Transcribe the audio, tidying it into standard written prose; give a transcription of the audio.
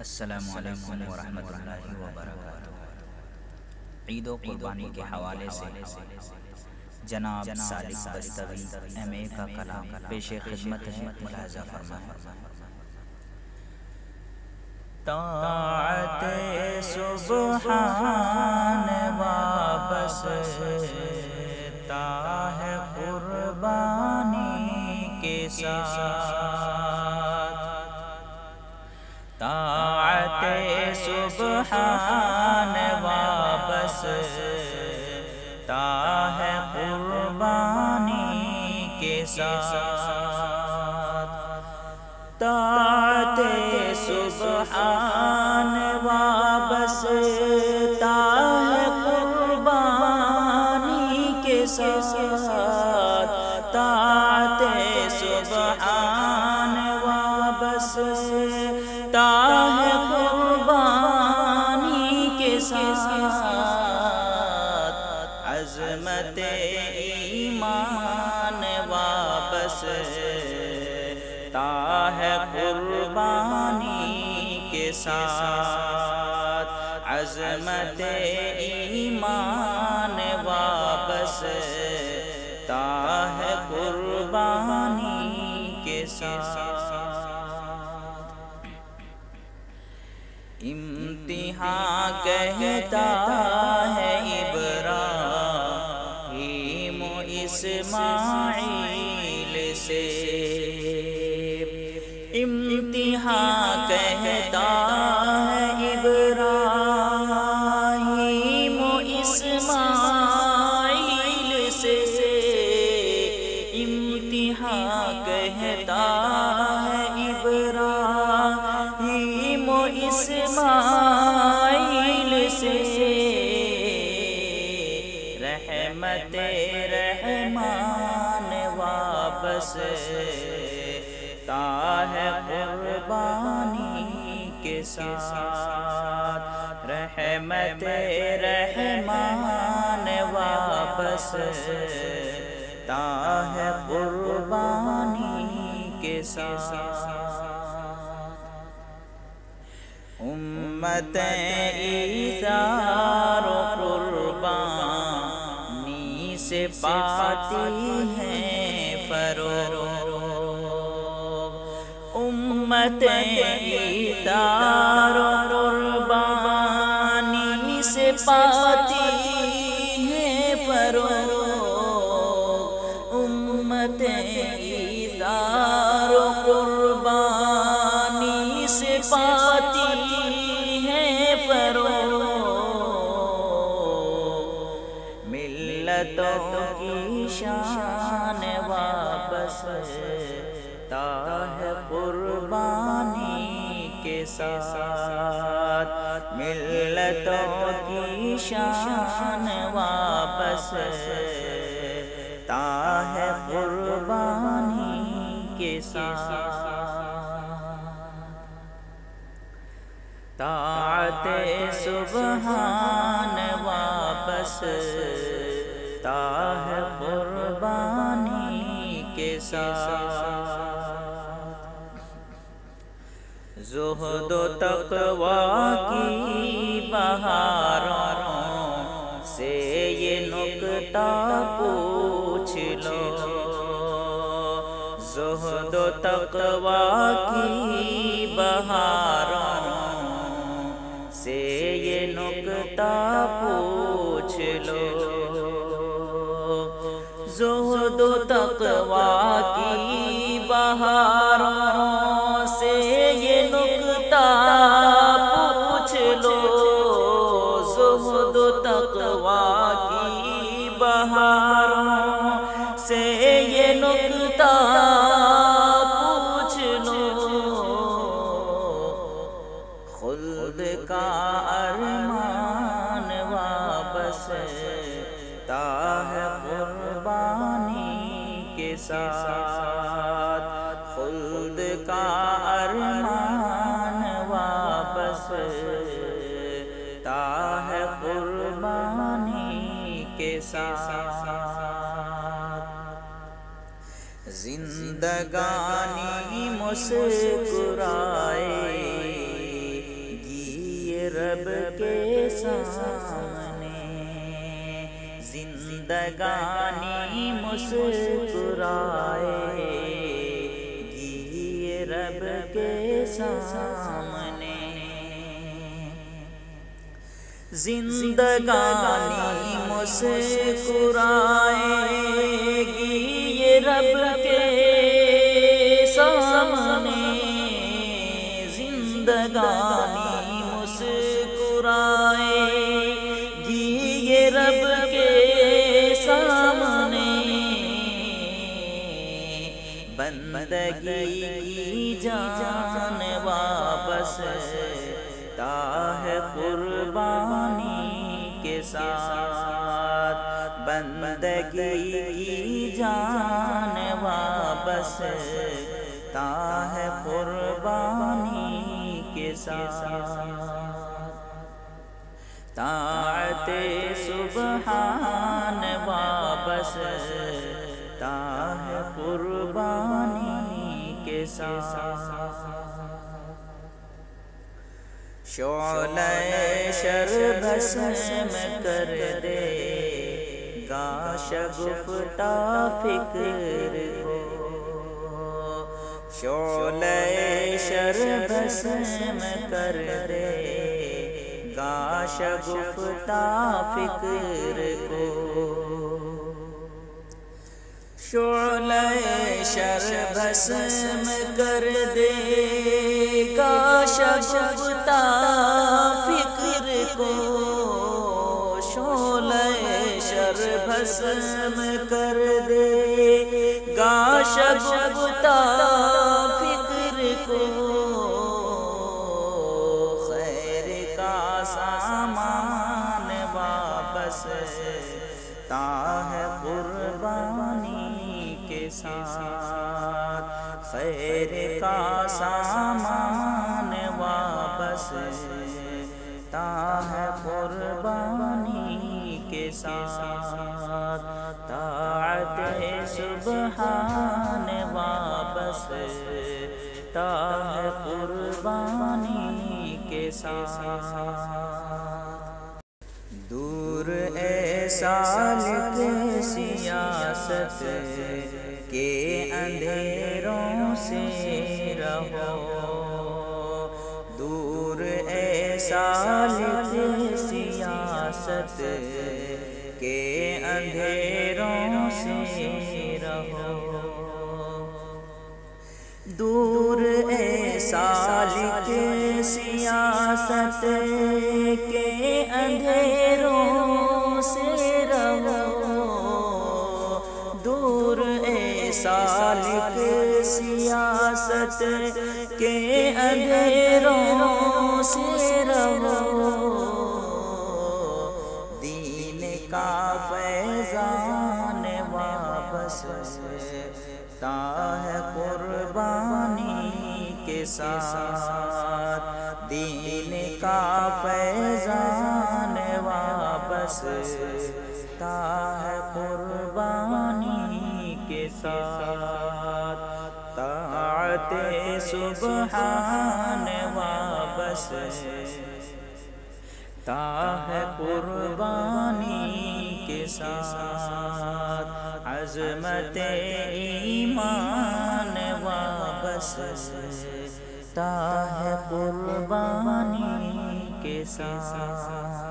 السلام علیکم ورحمۃ اللہ وبرکاتہ۔ عید و قربانی کے حوالے سے جناب سالک بستوی ایم اے کا کلام پیش خدمت ہے، ملاحظہ فرمائیں۔ طاعت سبحان وابستہ ہے قربانی کے ساتھ، طاعت سبحان وابستہ ہے قربانی کے ساتھ، طاعت سبحان وابستہ ہے قربانی کے ساتھ، طاعت سبحان وابستہ ہے قربانی کے ساتھ، عظمت ایمان وابستہ ہے قربانی کے ساتھ، عظمت ایمان وابستہ ہے قربانی کے ساتھ۔ امتحان کہتا ہے ابراہیم و اسماعیل سے، امتحان کہتا ہے ابراہیم و اسماعیل سے، امتحان کہتا ہے ابراہیم و اسماعیل سے، رحمت رحمان وابستہ ہے قربانی کے ساتھ، رحمت رحمان وابستہ ہے قربانی کے ساتھ۔ امت ایثار و قربانی سے پاتی ہیں فروغ، امت ایثار و قربانی سے پاتی ہیں فروغ، امت ایثار و قربانی سے پاتی ہیں فروغ، ملتوں کی شان وابستہ ہے قربانی کے ساتھ، ملتوں کی شان وابستہ ہے قربانی کے ساتھ، طاعت سبحان وابستہ ہے قربانی کے ساتھ، زہد و تقویٰ کی بہاروں سے یہ نکتہ پوچھ لو، زہد و تقویٰ کی بہاروں سے یہ نکتہ پوچھ لو، زہد و تقویٰ کی بہاروں سے یہ نکتہ پوچھ لو، زہد و تقویٰ کی بہاروں سے یہ نکتہ پوچھ لو، خلد کا ارمان وابستہ ہے قربانی کے ساتھ، خلد کا ارمان وابستہ ہے قربانی کے ساتھ، زندگانی مسکرائے رب کے سامنے زندگانی مسکرائے گی رب کے سامنے، زندگانی مسکرائے گی رب کے سامنے، زندگانی مسکرائے گی رب کے سامنے، بندگی کی جان واپس تا ہے قربانی کے ساتھ، بندگی کی جان واپس تا ہے قربانی کے ساتھ، طاعت سبحان واپس تا ہے قربانی کے ساتھ، شعلہ شر بھسم کر دے گا شگفتہ فکر کو، شعلہ شر بھسم کر دے گا شگفتہ فکر کو، شعلہ شر بھسم کر دے گا شگفتہ فکر کو، شعلہ شر بھسم کر دے گا شگفتہ فکر کو، خیر کا سامان واپس تا ہے قربانی کے ساتھ، خیر کا سامان واپس تا ہے قربانی کے ساتھ، طاعت سبحان واپس تا ہے قربانی کے ساتھ، دور اے سالک سیاست کے اندھیروں سے رہو، دور اے سالک سیاست کے اندھیروں سے رہو، دور اے سالک سیاست کے اندھیروں سے رہو، دور اے سالک سیاست کے اندھیروں سے رہو، دین کا فیضان واپس تا ہے قربانی کے ساتھ، دین کا فیضان واپس تا ہے قربانی کے ساتھ، طاعت سبحان واپس تا ہے قربانی کے ساتھ، عظمت ایمان واپس تا ہے قربانی کے ساتھ۔